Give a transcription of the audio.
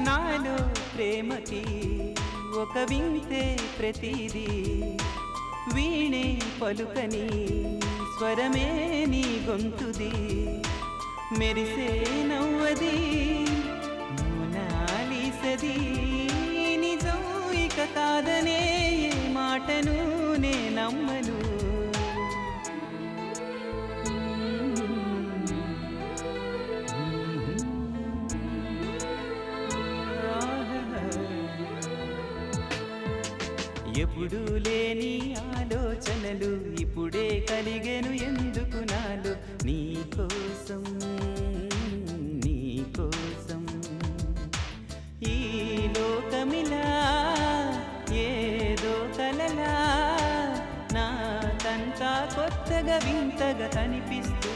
నాలో ప్రేమకి ఒక వింతే ప్రతిదీ వీణే పలుకని స్వరమే నీ గొంతుది మెరిసే నవ్వది మోనాలిసది నిజం ఇక కాదనే ఏ మాటను నే నమ్మను ఎప్పుడు లేని ఆలోచనలు ఇప్పుడే కలిగెను ఎందుకు నాలో నీకోసం నీకోసం ఈ లోకమిలా ఏదో కలలా నాకంతా కొత్తగా వింతగా కనిపిస్తూ